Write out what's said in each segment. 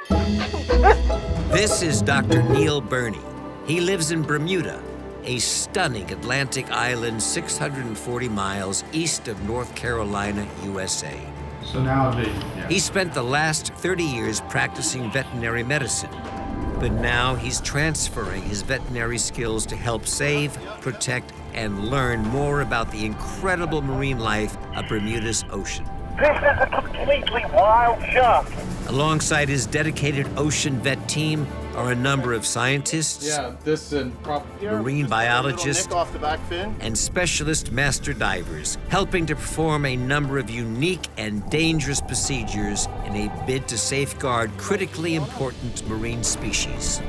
This is Dr. Neil Burnie. He lives in Bermuda, a stunning Atlantic island 640 miles east of North Carolina, USA. So nowadays, He spent the last 30 years practicing veterinary medicine, but now he's transferring his veterinary skills to help save, protect, and learn more about the incredible marine life of Bermuda's ocean. This is a completely wild shark. Alongside his dedicated ocean vet team are a number of scientists, marine biologists, Nick off the back fin. and specialist master divers, helping to perform a number of unique and dangerous procedures in a bid to safeguard critically important marine species.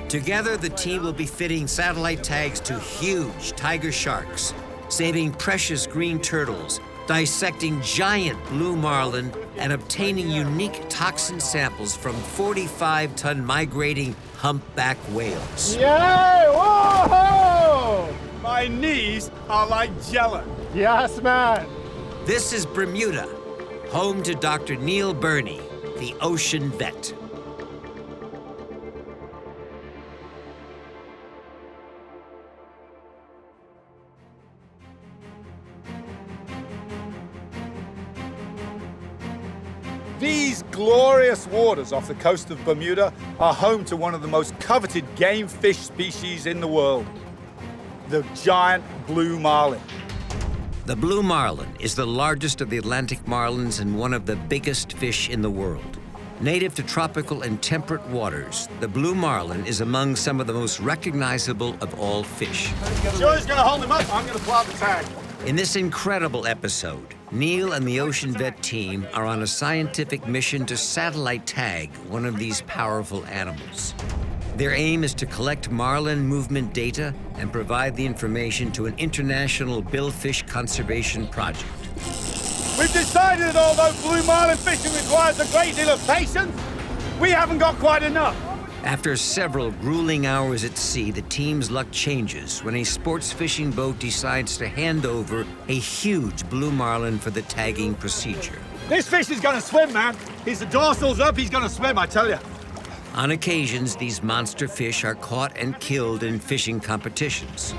Together, the team will be fitting satellite tags to huge tiger sharks, saving precious green turtles, dissecting giant blue marlin, and obtaining unique toxin samples from 45-ton migrating humpback whales. Yay! Whoa! My knees are like jello. Yes, man. This is Bermuda, home to Dr. Neil Burnie, the ocean vet. These glorious waters off the coast of Bermuda are home to one of the most coveted game fish species in the world, the giant blue marlin. The blue marlin is the largest of the Atlantic marlins and one of the biggest fish in the world. Native to tropical and temperate waters, the blue marlin is among some of the most recognizable of all fish. Sure he's gonna hold him up? I'm gonna plot the tag. In this incredible episode, Neil and the Ocean Vet team are on a scientific mission to satellite tag one of these powerful animals. Their aim is to collect marlin movement data and provide the information to an international billfish conservation project. We've decided that although blue marlin fishing requires a great deal of patience, we haven't got quite enough. After several grueling hours at sea, the team's luck changes when a sports fishing boat decides to hand over a huge blue marlin for the tagging procedure. This fish is gonna swim, man. His dorsal's up, he's gonna swim, I tell you. On occasions, these monster fish are caught and killed in fishing competitions.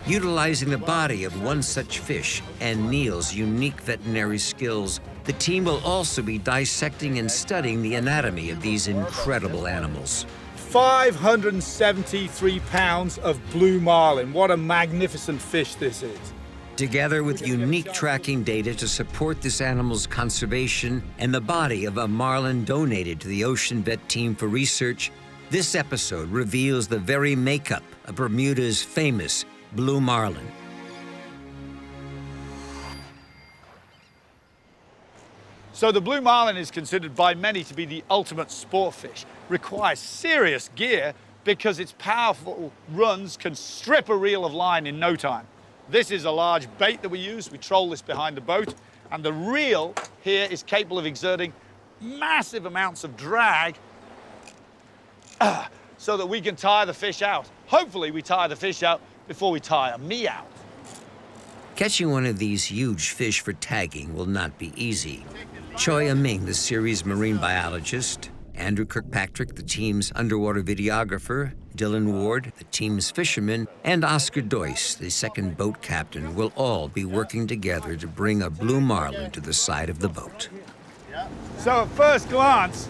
Utilizing the body of one such fish and Neil's unique veterinary skills, the team will also be dissecting and studying the anatomy of these incredible animals. 573 pounds of blue marlin. What a magnificent fish this is. Together with unique tracking data to support this animal's conservation and the body of a marlin donated to the Ocean Vet team for research, this episode reveals the very makeup of Bermuda's famous blue marlin. So the blue marlin is considered by many to be the ultimate sport fish. Requires serious gear because its powerful runs can strip a reel of line in no time. This is a large bait that we use. We troll this behind the boat, and the reel here is capable of exerting massive amounts of drag so that we can tire the fish out. Hopefully we tire the fish out before we tire me out. Catching one of these huge fish for tagging will not be easy. Choi Aming, the series marine biologist, Andrew Kirkpatrick, the team's underwater videographer, Dylan Ward, the team's fisherman, and Oscar Doyce, the second boat captain, will all be working together to bring a blue marlin to the side of the boat. So at first glance,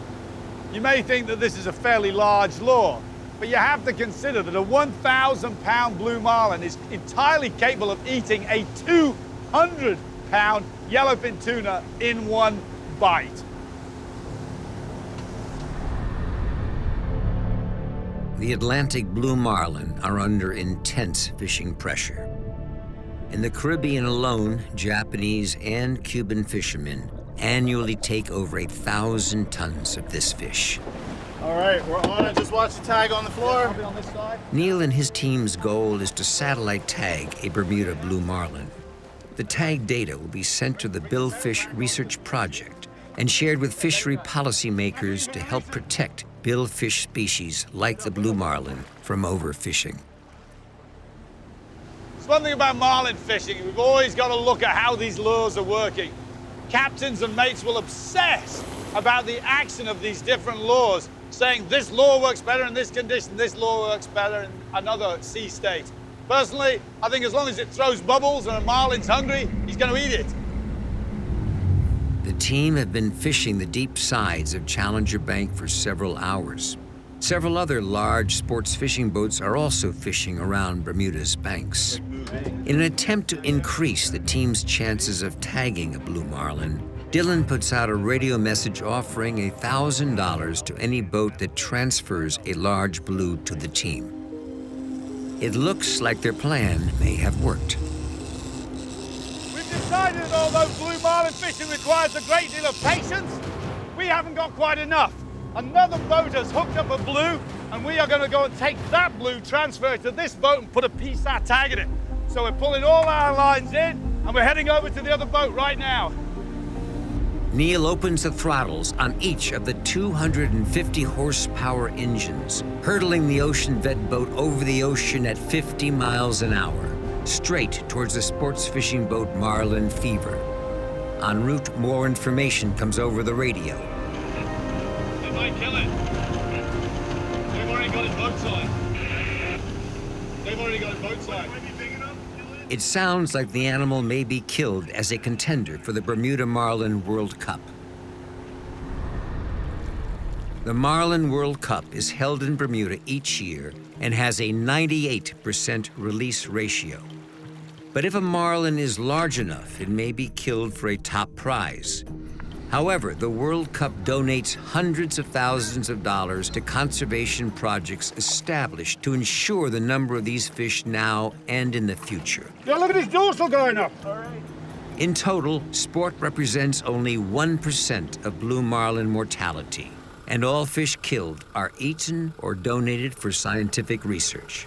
you may think that this is a fairly large lure, but you have to consider that a 1,000-pound blue marlin is entirely capable of eating a 200-pound yellowfin tuna in one bite. The Atlantic blue marlin are under intense fishing pressure. In the Caribbean alone, Japanese and Cuban fishermen annually take over 1,000 tons of this fish. All right, we're on it. Just watch the tag on the floor. I'll be on this side. Neil and his team's goal is to satellite tag a Bermuda blue marlin. The tag data will be sent to the Billfish Research Project and shared with fishery policymakers to help protect billfish species like the blue marlin from overfishing. There's one thing about marlin fishing, we've always got to look at how these lures are working. Captains and mates will obsess about the action of these different laws, saying this law works better in this condition, this law works better in another sea state. Personally, I think as long as it throws bubbles and a marlin's hungry, he's going to eat it. The team have been fishing the deep sides of Challenger Bank for several hours. Several other large sports fishing boats are also fishing around Bermuda's banks. In an attempt to increase the team's chances of tagging a blue marlin, Dylan puts out a radio message offering $1,000 to any boat that transfers a large blue to the team. It looks like their plan may have worked. We've decided that although blue marlin fishing requires a great deal of patience, we haven't got quite enough. Another boat has hooked up a blue, and we are going to go and take that blue, transfer it to this boat, and put a PSAT tag in it. So we're pulling all our lines in, and we're heading over to the other boat right now. Neil opens the throttles on each of the 250 horsepower engines, hurtling the Ocean Vet boat over the ocean at 50 miles an hour, straight towards the sports fishing boat Marlin Fever. En route, more information comes over the radio. They might kill it. They've already got it boat side. They've already got it boat side. It sounds like the animal may be killed as a contender for the Bermuda Marlin World Cup. The Marlin World Cup is held in Bermuda each year and has a 98% release ratio. But if a marlin is large enough, it may be killed for a top prize. However, the World Cup donates hundreds of thousands of dollars to conservation projects established to ensure the number of these fish now and in the future. Yeah, look at his dorsal going up. All right. In total, sport represents only 1% of blue marlin mortality, and all fish killed are eaten or donated for scientific research.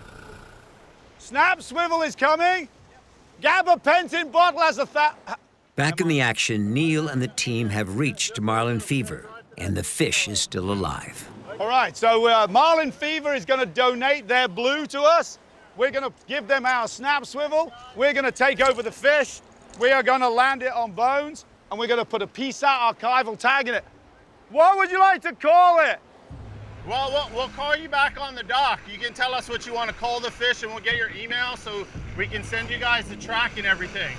Snap swivel is coming. Gabapentin bottle has Back in the action, Neil and the team have reached Marlin Fever, and the fish is still alive. All right, so Marlin Fever is going to donate their blue to us. We're going to give them our snap swivel. We're going to take over the fish. We are going to land it on bones, and we're going to put a PSAT archival tag in it. What would you like to call it? Well, we'll call you back on the dock. You can tell us what you want to call the fish, and we'll get your email so we can send you guys the track and everything.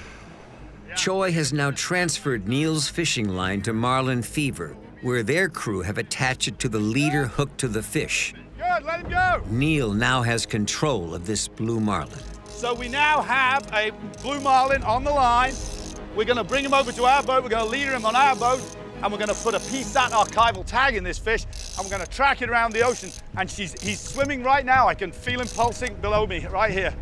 Choi has now transferred Neil's fishing line to Marlin Fever, where their crew have attached it to the leader hooked to the fish. Good, let him go. Neil now has control of this blue marlin. So we now have a blue marlin on the line. We're going to bring him over to our boat. We're going to leader him on our boat, and we're going to put a PSAT archival tag in this fish, and we're going to track it around the ocean. And he's swimming right now. I can feel him pulsing below me, right here.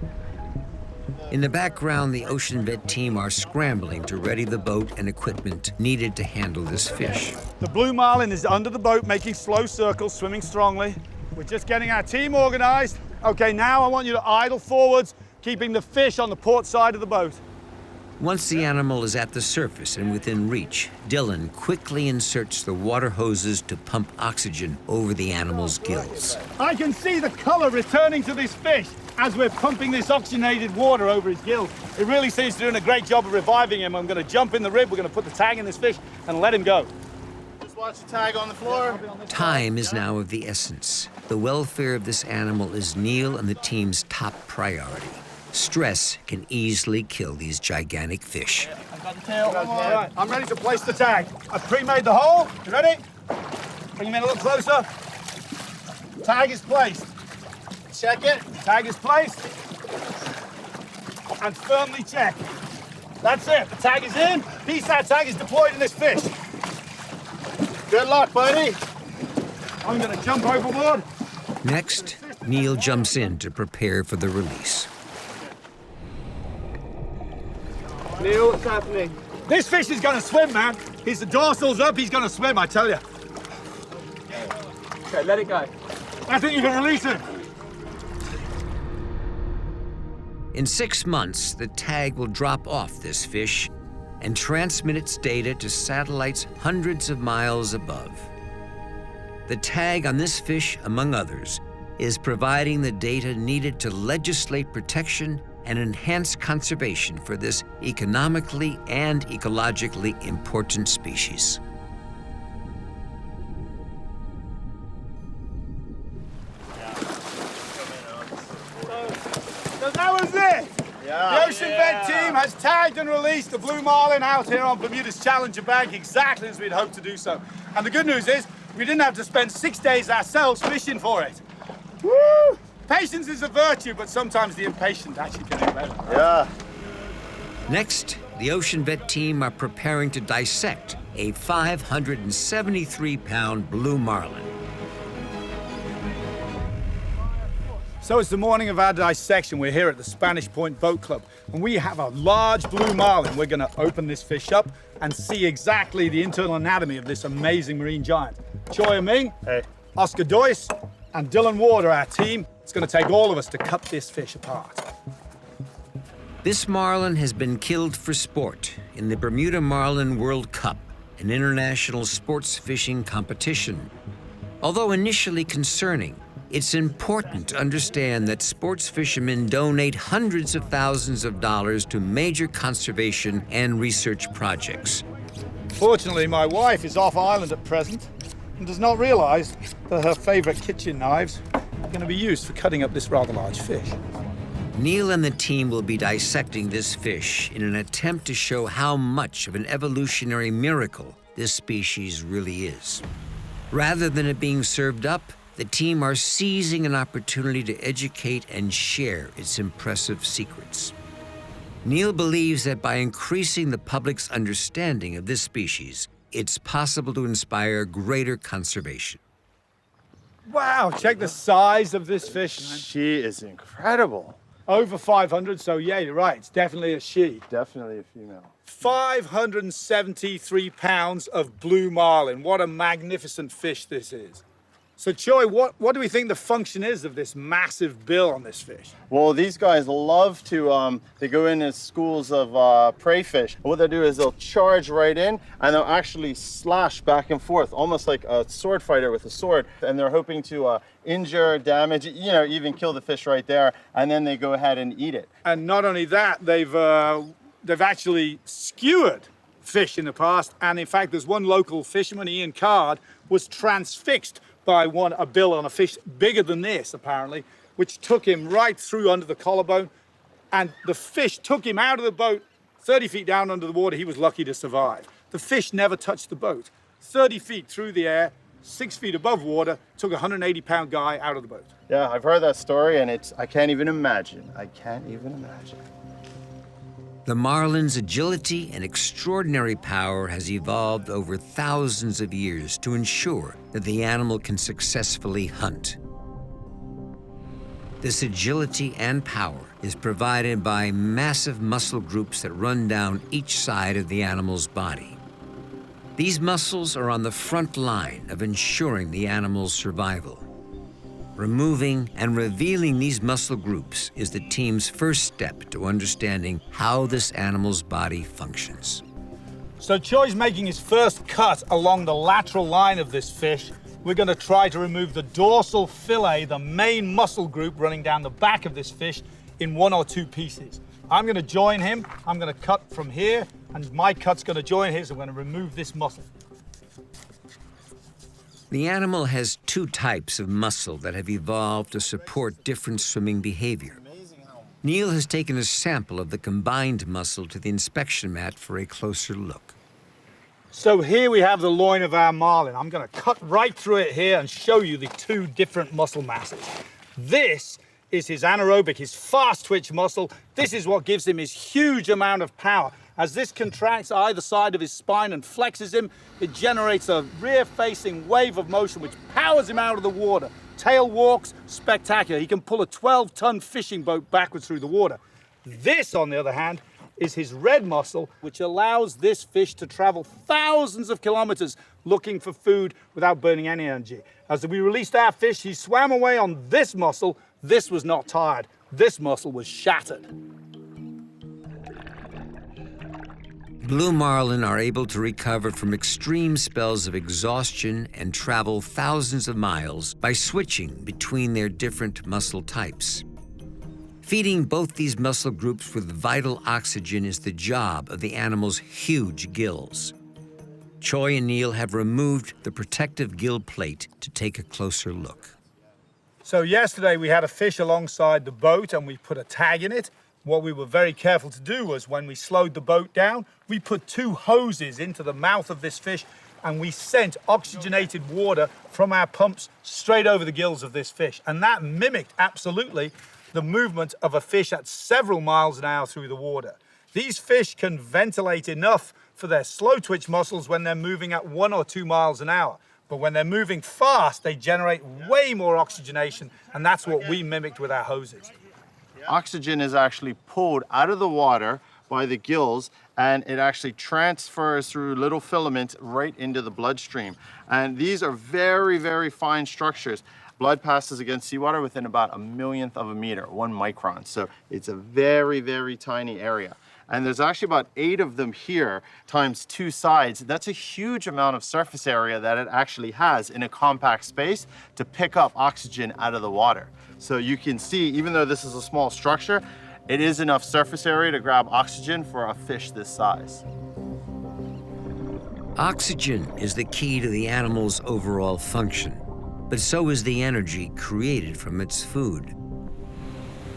In the background, the Ocean Vet team are scrambling to ready the boat and equipment needed to handle this fish. The blue marlin is under the boat, making slow circles, swimming strongly. We're just getting our team organized. Okay, now I want you to idle forwards, keeping the fish on the port side of the boat. Once the animal is at the surface and within reach, Dylan quickly inserts the water hoses to pump oxygen over the animal's gills. I can see the color returning to this fish as we're pumping this oxygenated water over his gills. It really seems to be doing a great job of reviving him. I'm going to jump in the rib, we're going to put the tag in this fish and let him go. Just watch the tag on the floor. Time is now of the essence. The welfare of this animal is Neil and the team's top priority. Stress can easily kill these gigantic fish. I've got the tail. All right, I'm ready to place the tag. I've pre-made the hole. You ready? Bring him in a little closer. Tag is placed. Check it. Tag is placed. And firmly check. That's it. The tag is in. PSAT tag is deployed in this fish. Good luck, buddy. I'm going to jump overboard. Next, Neil jumps in to prepare for the release. Neil, what's happening? This fish is going to swim, man. His dorsal's up. He's going to swim, I tell you. Okay, let it go. I think you can release him. In 6 months, the tag will drop off this fish and transmit its data to satellites hundreds of miles above. The tag on this fish, among others, is providing the data needed to legislate protection and enhance conservation for this economically and ecologically important species. red team has tagged and released the blue marlin out here on Bermuda's Challenger Bank exactly as we'd hoped to do so. And the good news is we didn't have to spend 6 days ourselves fishing for it. Woo! Patience is a virtue, but sometimes the impatient actually can do better. Yeah. Next, the Ocean Vet team are preparing to dissect a 573-pound blue marlin. So it's the morning of our dissection. We're here at the Spanish Point Boat Club, and we have a large blue marlin. We're going to open this fish up and see exactly the internal anatomy of this amazing marine giant. Choi and Ming, Hey. Oscar Doyce, and Dylan Ward are our team. It's going to take all of us to cut this fish apart. This marlin has been killed for sport in the Bermuda Marlin World Cup, an international sports fishing competition. Although initially concerning, it's important to understand that sports fishermen donate hundreds of thousands of dollars to major conservation and research projects. Fortunately, my wife is off island at present and does not realize that her favorite kitchen knives are going to be used for cutting up this rather large fish. Neil and the team will be dissecting this fish in an attempt to show how much of an evolutionary miracle this species really is. Rather than it being served up, the team are seizing an opportunity to educate and share its impressive secrets. Neil believes that by increasing the public's understanding of this species, it's possible to inspire greater conservation. Wow, check the size of this fish. She is incredible. Over 500, so yeah, you're right, it's definitely a she. Definitely a female. 573 pounds of blue marlin. What a magnificent fish this is. So Choi, what do we think the function is of this massive bill on this fish? Well, these guys love to, they go in as schools of prey fish. What they'll do is they'll charge right in and they'll actually slash back and forth, almost like a sword fighter with a sword. And they're hoping to injure, damage, you know, even kill the fish right there. And then they go ahead and eat it. And not only that, they've actually skewered fish in the past. And in fact, there's one local fisherman, Ian Card, was transfixed by a bill on a fish bigger than this, apparently, which took him right through under the collarbone. And the fish took him out of the boat, 30 feet down under the water. He was lucky to survive. The fish never touched the boat. 30 feet through the air, 6 feet above water, took a 180-pound guy out of the boat. Yeah, I've heard that story and I can't even imagine. I can't even imagine. The marlin's agility and extraordinary power has evolved over thousands of years to ensure that the animal can successfully hunt. This agility and power is provided by massive muscle groups that run down each side of the animal's body. These muscles are on the front line of ensuring the animal's survival. Removing and revealing these muscle groups is the team's first step to understanding how this animal's body functions. So Choi's making his first cut along the lateral line of this fish. We're going to try to remove the dorsal fillet, the main muscle group running down the back of this fish, in 1 or 2 pieces. I'm going to join him. I'm going to cut from here, and my cut's going to join his. I'm going to remove this muscle. The animal has 2 types of muscle that have evolved to support different swimming behavior. Neil has taken a sample of the combined muscle to the inspection mat for a closer look. So here we have the loin of our marlin. I'm going to cut right through it here and show you the 2 different muscle masses. This is his anaerobic, his fast twitch muscle. This is what gives him his huge amount of power. As this contracts either side of his spine and flexes him, it generates a rear-facing wave of motion which powers him out of the water. Tail walks, spectacular. He can pull a 12-ton fishing boat backwards through the water. This, on the other hand, is his red muscle, which allows this fish to travel thousands of kilometers looking for food without burning any energy. As we released our fish, he swam away on this muscle. This was not tired. This muscle was shattered. Blue marlin are able to recover from extreme spells of exhaustion and travel thousands of miles by switching between their different muscle types. Feeding both these muscle groups with vital oxygen is the job of the animal's huge gills. Choi and Neil have removed the protective gill plate to take a closer look. So yesterday we had a fish alongside the boat and we put a tag in it. what we were very careful to do was when we slowed the boat down, we put 2 hoses into the mouth of this fish and we sent oxygenated water from our pumps straight over the gills of this fish. And that mimicked absolutely the movement of a fish at several miles an hour through the water. These fish can ventilate enough for their slow twitch muscles when they're moving at 1 or 2 miles an hour. But when they're moving fast, they generate way more oxygenation, and that's what we mimicked with our hoses. Oxygen is actually pulled out of the water by the gills, and it actually transfers through little filaments right into the bloodstream. And these are very, very fine structures. Blood passes against seawater within about a millionth of a meter, 1 micron. So it's a very, very tiny area. And there's actually about 8 of them here times 2 sides. That's a huge amount of surface area that it actually has in a compact space to pick up oxygen out of the water. So you can see, even though this is a small structure, it is enough surface area to grab oxygen for a fish this size. Oxygen is the key to the animal's overall function, but so is the energy created from its food.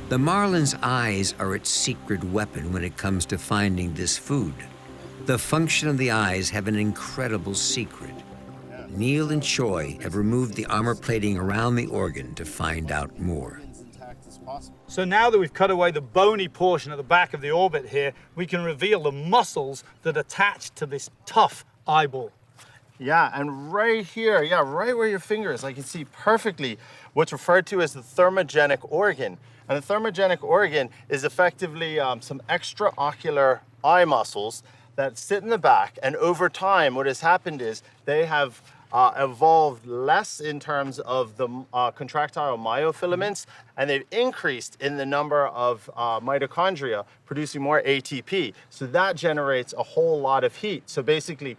The marlin's eyes are its secret weapon when it comes to finding this food. The function of the eyes have an incredible secret. Neil and Choi have removed the armor plating around the organ to find out more. So now that we've cut away the bony portion at the back of the orbit here, we can reveal the muscles that attach to this tough eyeball. Yeah, and right here, yeah, right where your finger is, I can see perfectly what's referred to as the thermogenic organ. And the thermogenic organ is effectively some extraocular eye muscles that sit in the back. And over time, what has happened is they have evolved less in terms of the contractile myofilaments, and they've increased in the number of mitochondria, producing more ATP. So that generates a whole lot of heat. So basically,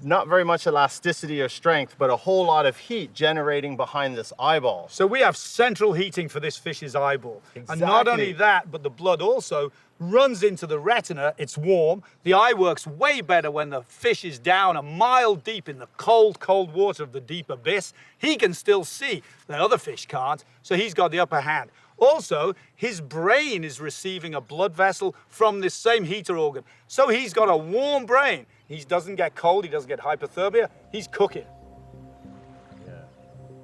not very much elasticity or strength, but a whole lot of heat generating behind this eyeball. So we have central heating for this fish's eyeball. Exactly. And not only that, but the blood also runs into the retina. It's warm. The eye works way better when the fish is down a mile deep in the cold, cold water of the deep abyss. He can still see that other fish can't, so he's got the upper hand. Also, his brain is receiving a blood vessel from this same heater organ. So he's got a warm brain. He doesn't get cold, he doesn't get hypothermia, he's cooking.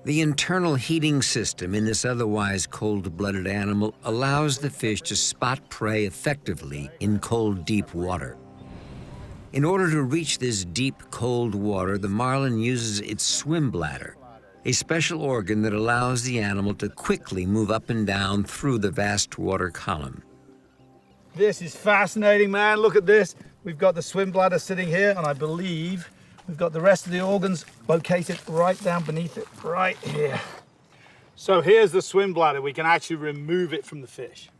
The internal heating system in this otherwise cold-blooded animal allows the fish to spot prey effectively in cold, deep water. In order to reach this deep, cold water, the marlin uses its swim bladder, a special organ that allows the animal to quickly move up and down through the vast water column. This is fascinating, man. Look at this. We've got the swim bladder sitting here, and I believe we've got the rest of the organs located right down beneath it, right here. So here's the swim bladder. We can actually remove it from the fish.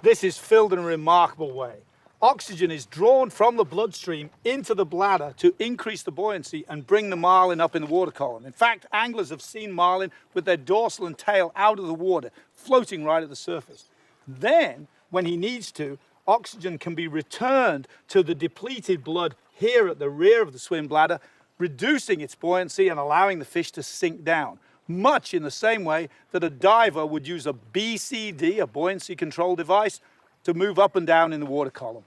This is filled in a remarkable way. Oxygen is drawn from the bloodstream into the bladder to increase the buoyancy and bring the marlin up in the water column. In fact, anglers have seen marlin with their dorsal and tail out of the water, floating right at the surface. Then, when he needs to, oxygen can be returned to the depleted blood here at the rear of the swim bladder, reducing its buoyancy and allowing the fish to sink down, much in the same way that a diver would use a BCD, a buoyancy control device, to move up and down in the water column.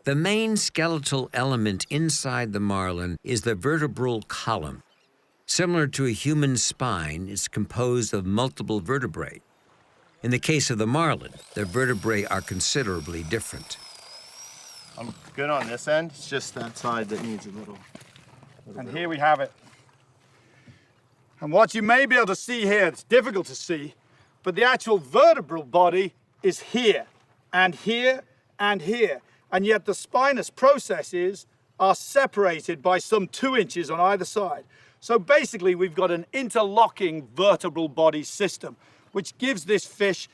The main skeletal element inside the marlin is the vertebral column. Similar to a human spine, it's composed of multiple vertebrae. In the case of the marlin, the vertebrae are considerably different. I'm good on this end. It's just that side that needs a little And here we have it. And what you may be able to see here, it's difficult to see, but the actual vertebral body is here, and here, and here. And yet the spinous processes are separated by some 2 inches on either side. So basically we've got an interlocking vertebral body system, which gives this fish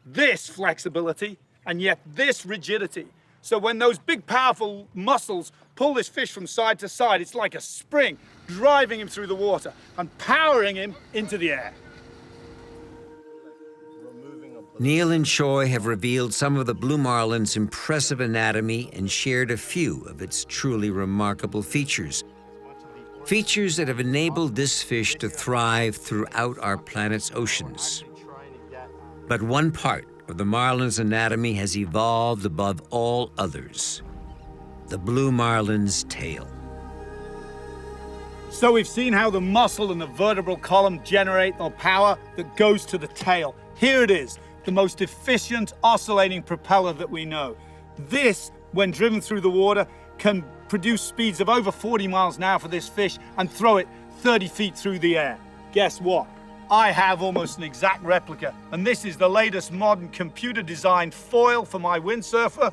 this flexibility and yet this rigidity. So when those big powerful muscles pull this fish from side to side, it's like a spring driving him through the water and powering him into the air. Neil and Choi have revealed some of the blue marlin's impressive anatomy and shared a few of its truly remarkable features. Features that have enabled this fish to thrive throughout our planet's oceans. But one part of the marlin's anatomy has evolved above all others: the blue marlin's tail. So we've seen how the muscle and the vertebral column generate the power that goes to the tail. Here it is, the most efficient oscillating propeller that we know. This, when driven through the water, can produce speeds of over 40 miles an hour for this fish and throw it 30 feet through the air. Guess what? I have almost an exact replica, and this is the latest modern computer-designed foil for my windsurfer.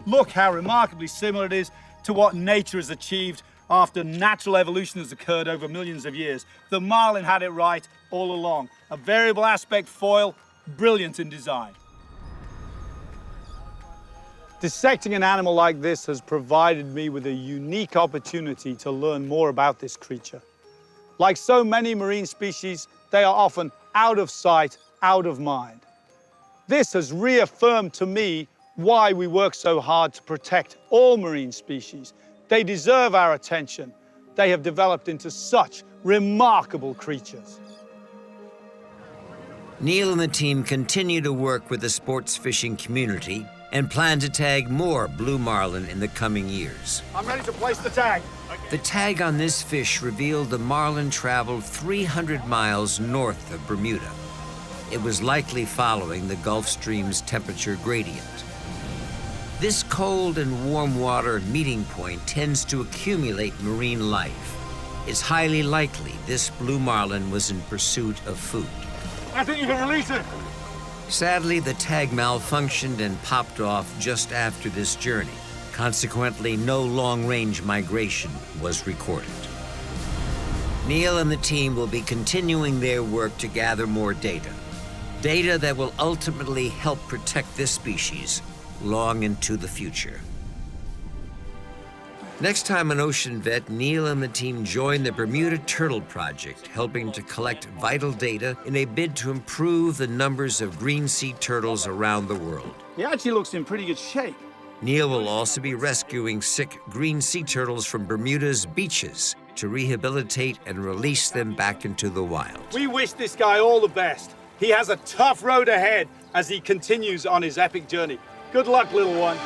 Look how remarkably similar it is to what nature has achieved after natural evolution has occurred over millions of years. The marlin had it right all along. A variable aspect foil, brilliant in design. Dissecting an animal like this has provided me with a unique opportunity to learn more about this creature. Like so many marine species, they are often out of sight, out of mind. This has reaffirmed to me why we work so hard to protect all marine species. They deserve our attention. They have developed into such remarkable creatures. Neil and the team continue to work with the sports fishing community and plan to tag more blue marlin in the coming years. I'm ready to place the tag. The tag on this fish revealed the marlin traveled 300 miles north of Bermuda. It was likely following the Gulf Stream's temperature gradient. This cold and warm water meeting point tends to accumulate marine life. It's highly likely this blue marlin was in pursuit of food. I think you can release it. Sadly, the tag malfunctioned and popped off just after this journey. Consequently, no long-range migration was recorded. Neil and the team will be continuing their work to gather more data. Data that will ultimately help protect this species long into the future. Next time on Ocean Vet, Neil and the team join the Bermuda Turtle Project, helping to collect vital data in a bid to improve the numbers of green sea turtles around the world. He actually looks in pretty good shape. Neil will also be rescuing sick green sea turtles from Bermuda's beaches to rehabilitate and release them back into the wild. We wish this guy all the best. He has a tough road ahead as he continues on his epic journey. Good luck, little one.